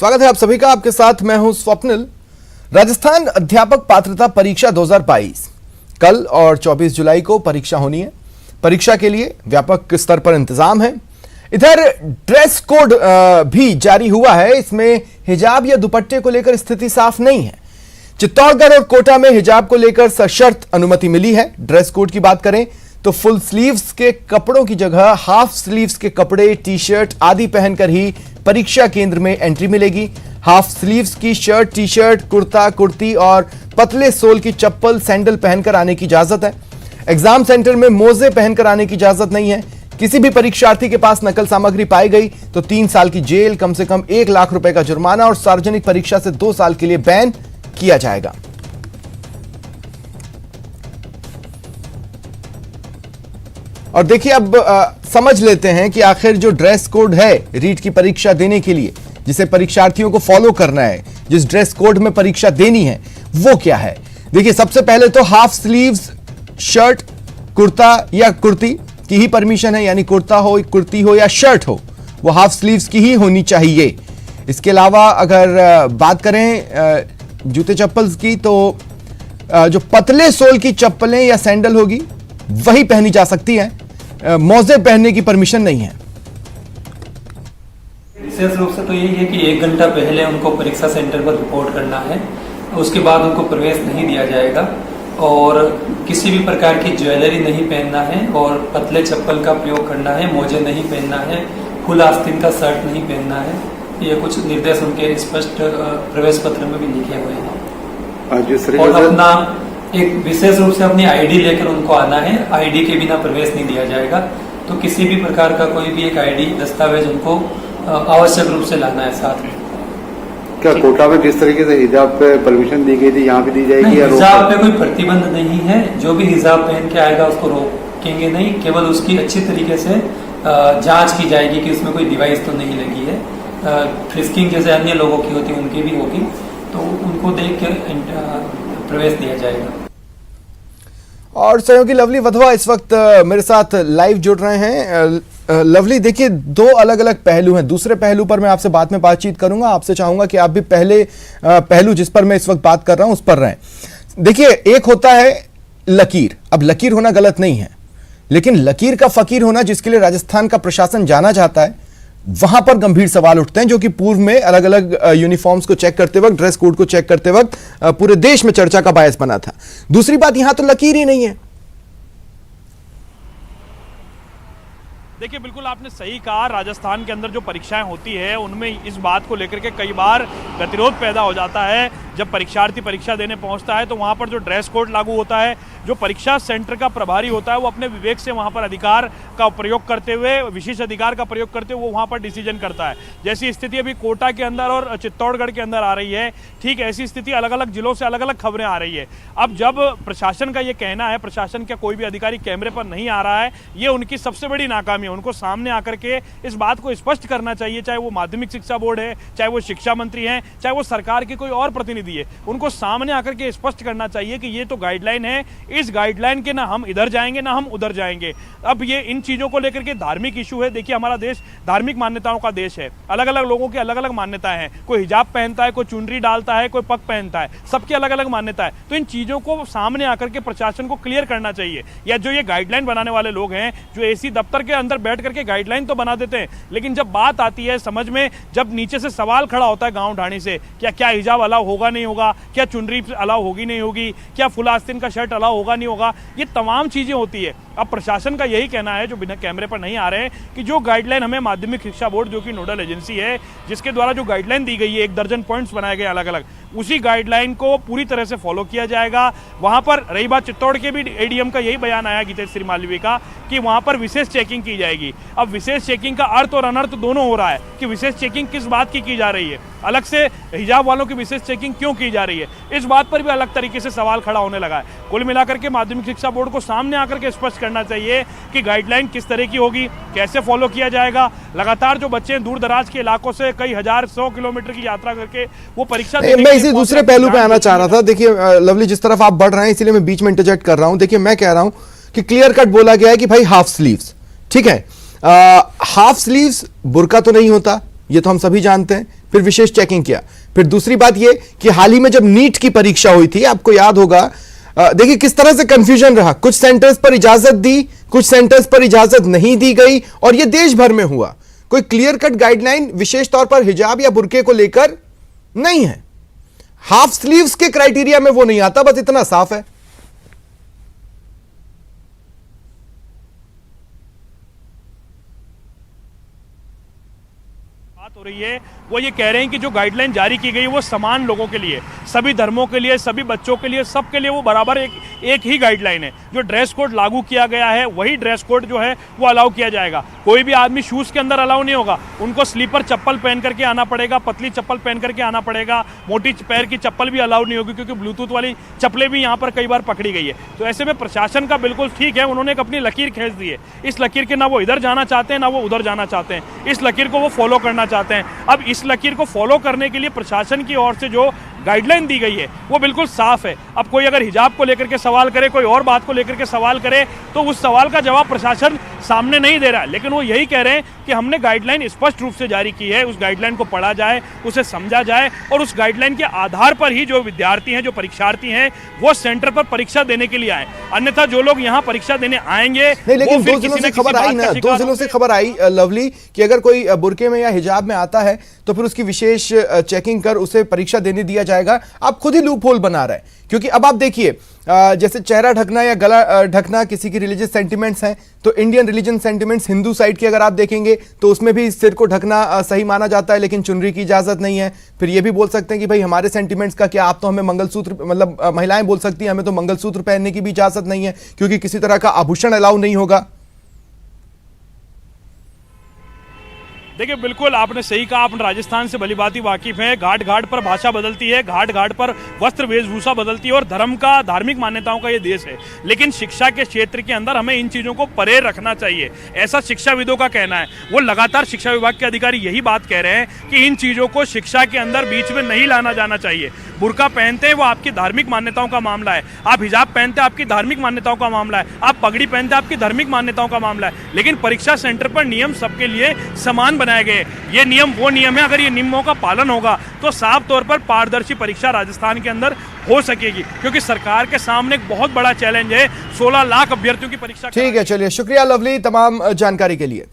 स्वागत है आप सभी का। आपके साथ मैं हूं स्वप्निल। राजस्थान अध्यापक पात्रता परीक्षा 2022 कल और 24 जुलाई को परीक्षा होनी है। परीक्षा के लिए व्यापक स्तर पर इंतजाम है। इधर ड्रेस कोड भी जारी हुआ है। इसमें हिजाब या दुपट्टे को लेकर स्थिति साफ नहीं है। चित्तौड़गढ़ और कोटा में हिजाब को लेकर सशर्त अनुमति मिली है। ड्रेस कोड की बात करें तो फुल स्लीव्स के कपड़ों की जगह हाफ स्लीव्स के कपड़े, टी शर्ट आदि पहनकर ही परीक्षा केंद्र में एंट्री मिलेगी। हाफ स्लीव्स की shirt, T shirt, kurta, kurti और पतले सोल की चप्पल, सैंडल पहनकर आने की इजाजत है। एग्जाम सेंटर में मोजे पहनकर आने की इजाजत नहीं है। किसी भी परीक्षार्थी के पास नकल सामग्री पाई गई तो 3 साल की जेल, कम से कम 1 लाख रुपए का जुर्माना और सार्वजनिक परीक्षा से 2 साल के लिए बैन किया जाएगा। और देखिए अब समझ लेते हैं कि आखिर जो ड्रेस कोड है रीट की परीक्षा देने के लिए, जिसे परीक्षार्थियों को फॉलो करना है, जिस ड्रेस कोड में परीक्षा देनी है, वो क्या है। देखिए सबसे पहले तो हाफ स्लीव्स शर्ट, कुर्ता या कुर्ती की ही परमिशन है, यानी कुर्ता हो, कुर्ती हो या शर्ट हो, वो हाफ स्लीव्स की ही होनी चाहिए। इसके अलावा अगर बात करें जूते चप्पल की तो जो पतले सोल की चप्पलें या सैंडल होगी वही पहनी जा सकती है। मोजे पहनने की परमिशन नहीं है। विशेष रूप से तो यही है कि 1 घंटा पहले उनको परीक्षा सेंटर पर रिपोर्ट करना है। उसके बाद उनको प्रवेश नहीं दिया जाएगा और किसी भी प्रकार की ज्वेलरी नहीं पहनना है और पतले चप्पल का प्रयोग करना है, मोजे नहीं पहनना है, फुल आस्तीन का शर्ट नहीं पहनना है। ये कुछ निर्देश उनके स्पष्ट प्रवेश पत्र में भी लिखे हुए हैं। और अपना एक विशेष रूप से अपनी आईडी लेकर उनको आना है। आईडी के बिना प्रवेश नहीं दिया जाएगा। तो किसी भी प्रकार का कोई भी एक आईडी दस्तावेज उनको आवश्यक रूप से लाना है साथ में। क्या कोटा में जिस तरीके से हिजाब पे परमिशन दी गई थी यहाँ भी दी जाएगी? हिजाब पे कोई प्रतिबंध नहीं है। जो भी हिजाब पहन के आएगा उसको रोकेंगे नहीं। केवल उसकी अच्छी तरीके से जांच की जाएगी कि उसमें कोई डिवाइस तो नहीं लगी है। फ्रिस्किंग जैसे अन्य लोगों की होती है उनकी भी होगी, तो उनको देख के प्रवेश दिया जाएगा। और सहयोगी लवली वधवा इस वक्त मेरे साथ लाइव जुड़ रहे हैं। लवली, देखिए 2 अलग अलग पहलू हैं। दूसरे पहलू पर मैं आपसे बाद में बातचीत करूंगा। आपसे चाहूंगा कि आप भी पहले पहलू जिस पर मैं इस वक्त बात कर रहा हूं उस पर रहें। देखिए एक होता है लकीर। अब लकीर होना गलत नहीं है, लेकिन लकीर का फकीर होना, जिसके लिए राजस्थान का प्रशासन जाना जाता है, वहां पर गंभीर सवाल उठते हैं, जो कि पूर्व में अलग अलग यूनिफॉर्म्स को चेक करते वक्त, ड्रेस कोड को चेक करते वक्त पूरे देश में चर्चा का बायस बना था। दूसरी बात, यहां तो लकीर ही नहीं है। देखिए बिल्कुल आपने सही कहा। राजस्थान के अंदर जो परीक्षाएं होती है उनमें इस बात को लेकर के कई बार गतिरोध पैदा हो जाता है। जब परीक्षार्थी परीक्षा देने पहुंचता है तो वहां पर जो ड्रेस कोड लागू होता है, जो परीक्षा सेंटर का प्रभारी होता है वो अपने विवेक से वहां पर अधिकार का प्रयोग करते हुए, विशेष अधिकार का प्रयोग करते हुए वो वहां पर डिसीजन करता है। जैसी स्थिति अभी कोटा के अंदर और चित्तौड़गढ़ के अंदर आ रही है, ठीक ऐसी स्थिति अलग अलग जिलों से अलग अलग खबरें आ रही है। अब जब प्रशासन का ये कहना है, प्रशासन का कोई भी अधिकारी कैमरे पर नहीं आ रहा है, ये उनकी सबसे बड़ी नाकामी है। उनको सामने आकर के इस बात को स्पष्ट करना चाहिए, चाहे वो माध्यमिक शिक्षा बोर्ड है, चाहे वो शिक्षा मंत्री हैं, चाहे वो सरकार के कोई और प्रतिनिधि है। उनको सामने आकर के स्पष्ट करना चाहिए कि ये तो गाइडलाइन है, इस गाइडलाइन के ना हम इधर जाएंगे ना हम उधर जाएंगे। अब ये इन चीजों को लेकर के धार्मिक इशू है। देखिए हमारा देश धार्मिक मान्यताओं का देश है। अलग अलग लोगों की अलग अलग मान्यताएं हैं। कोई हिजाब पहनता है, कोई चुनरी डालता है, कोई पग पहनता है, सबकी अलग अलग मान्यता है। तो इन चीजों को सामने आकर के प्रशासन को क्लियर करना चाहिए। या जो ये गाइडलाइन बनाने वाले लोग हैं, जो एसी दफ्तर के अंदर बैठ करके गाइडलाइन तो बना देते हैं, लेकिन जब बात आती है समझ में, जब नीचे से सवाल खड़ा होता है गांव ढाणी से, क्या हिजाब अलाउ होगा नहीं होगा, क्या चुनरी अलाउ होगी नहीं होगी, क्या फुल आस्तीन का शर्ट अलाउ होगा नहीं होगा, ये तमाम चीजें होती है। अब प्रशासन का यही कहना है, जो बिना कैमरे पर नहीं आ रहे हैं, कि जो गाइडलाइन हमें माध्यमिक शिक्षा बोर्ड, जो कि नोडल एजेंसी है, जिसके द्वारा जो गाइडलाइन दी गई है, 1 दर्जन पॉइंट्स बनाए गए अलग अलग, उसी गाइडलाइन को पूरी तरह से फॉलो किया जाएगा। वहां पर रही बात चित्तौड़ के भी एडीएम का यही बयान आया गीतेश श्री मालवीय का कि वहां पर विशेष चेकिंग की जाएगी। अब विशेष चेकिंग का अर्थ और अनर्थ दोनों हो रहा है कि विशेष चेकिंग किस बात की जा रही है, अलग से हिजाब वालों की विशेष चेकिंग क्यों की जा रही है, इस बात पर भी अलग तरीके से सवाल खड़ा होने लगा है। कुल मिलाकर के माध्यमिक शिक्षा बोर्ड को सामने आकर के स्पष्ट करना चाहिए कि गाइडलाइन किस तरह की होगी, कैसे फॉलो किया जाएगा। लगातार जो बच्चे दूर दराज के इलाकों से कई हजार 100 किलोमीटर की यात्रा करके वो परीक्षा मैं इसी दूसरे पहलू पे आना चाह रहा था। देखिए लवली, जिस तरफ आप बढ़ रहे हैं इसलिए मैं बीच में इंटरजेक्ट कर रहा हूं। देखिए मैं कह रहा हूं कि क्लियर कट बोला गया है कि भाई हाफ स्लीव्स, ठीक है। हाफ स्लीव्स बुर्का तो नहीं होता, ये तो हम सभी जानते हैं। फिर विशेष चेकिंग किया। फिर दूसरी बात यह कि हाल ही में जब नीट की परीक्षा हुई थी, आपको याद होगा, देखिए किस तरह से कंफ्यूजन रहा। कुछ सेंटर्स पर इजाजत दी, कुछ सेंटर्स पर इजाजत नहीं दी गई, और यह देश भर में हुआ। कोई क्लियर कट गाइडलाइन विशेष तौर पर हिजाब या बुर्के को लेकर नहीं है। हाफ स्लीव्स के क्राइटेरिया में वो नहीं आता, बस इतना साफ है। बात हो रही है वो ये कह रहे हैं कि जो गाइडलाइन जारी की गई वो समान लोगों के लिए, सभी धर्मों के लिए, सभी बच्चों के लिए, सबके लिए वो बराबर एक ही गाइडलाइन है। जो ड्रेस कोड लागू किया गया है वही ड्रेस कोड जो है वो अलाउ किया जाएगा। कोई भी आदमी शूज के अंदर अलाउ नहीं होगा, उनको स्लीपर चप्पल पहन करके आना पड़ेगा, पतली चप्पल पहन करके आना पड़ेगा। मोटी पैर की चप्पल भी अलाउ नहीं होगी, क्योंकि ब्लूटूथ वाली चप्पलें भी यहाँ पर कई बार पकड़ी गई है। तो ऐसे में प्रशासन का बिल्कुल ठीक है, उन्होंने एक अपनी लकीर खींच दी है। इस लकीर के ना वो इधर जाना चाहते हैं ना वो उधर जाना चाहते हैं, इस लकीर को वो फॉलो करना चाहते हैं। अब इस लकीर को फॉलो करने के लिए प्रशासन की ओर से जो गाइडलाइन दी गई है वो बिल्कुल साफ है। अब कोई अगर हिजाब को लेकर के सवाल करे, कोई और बात को लेकर के सवाल करे, तो उस सवाल का जवाब प्रशासन सामने नहीं दे रहा है। लेकिन वो यही कह रहे हैं कि हमने गाइडलाइन स्पष्ट रूप से जारी की है, उस गाइडलाइन को पढ़ा जाए, उसे समझा जाए, और उस गाइडलाइन के आधार पर ही जो विद्यार्थी हैं, जो परीक्षार्थी हैं, वो सेंटर पर परीक्षा देने के लिए आए। अन्यथा जो लोग यहाँ परीक्षा देने आएंगे नहीं, लेकिन 2 जिलों से खबर आई ना, 2 जिलों से खबर आई लवली, कि अगर कोई बुर्के में या हिजाब में आता है तो फिर उसकी विशेष चेकिंग कर उसे परीक्षा देने दिया जाएगा। आप खुद ही लूप होल बना रहे हैं, क्योंकि अब आप देखिए, जैसे चेहरा ढकना या गला ढकना किसी की रिलीजियस सेंटिमेंट्स हैं, तो Indian religion sentiments Hindu side की अगर आप देखेंगे तो उसमें भी सिर को ढकना सही माना जाता है, लेकिन चुनरी की इजाजत नहीं है। फिर ये भी बोल सकते हैं कि भाई हमारे सेंटिमेंट्स का क्या, आप तो हमें मंगलसूत्र, मतलब महिलाएं बोल सकती हैं हमें तो मंगलसूत्र पहनने की भी इजाजत नहीं है, क्योंकि किसी तरह का आभूषण अलाउ नहीं होगा। देखिए बिल्कुल आपने सही कहा, आप राजस्थान से भलीभांति वाकिफ हैं। घाट घाट पर भाषा बदलती है, घाट घाट पर वस्त्र वेशभूषा बदलती है, और धर्म का, धार्मिक मान्यताओं का ये देश है। लेकिन शिक्षा के क्षेत्र के अंदर हमें इन चीज़ों को परे रखना चाहिए, ऐसा शिक्षाविदों का कहना है। वो लगातार शिक्षा विभाग के अधिकारी यही बात कह रहे हैं कि इन चीज़ों को शिक्षा के अंदर बीच में नहीं लाना जाना चाहिए। बुर्का पहनते हैं वो आपकी धार्मिक मान्यताओं का मामला है, आप हिजाब पहनते हैं आपकी धार्मिक मान्यताओं का मामला है, आप पगड़ी पहनते हैं आपकी धार्मिक मान्यताओं का मामला है। लेकिन परीक्षा सेंटर पर नियम सबके लिए समान बनाए गए। ये नियम वो नियम है, अगर ये नियमों का पालन होगा तो साफ तौर पर पारदर्शी परीक्षा राजस्थान के अंदर हो सकेगी, क्योंकि सरकार के सामने एक बहुत बड़ा चैलेंज है 16 लाख अभ्यर्थियों की परीक्षा। ठीक है, चलिए, शुक्रिया लवली तमाम जानकारी के लिए।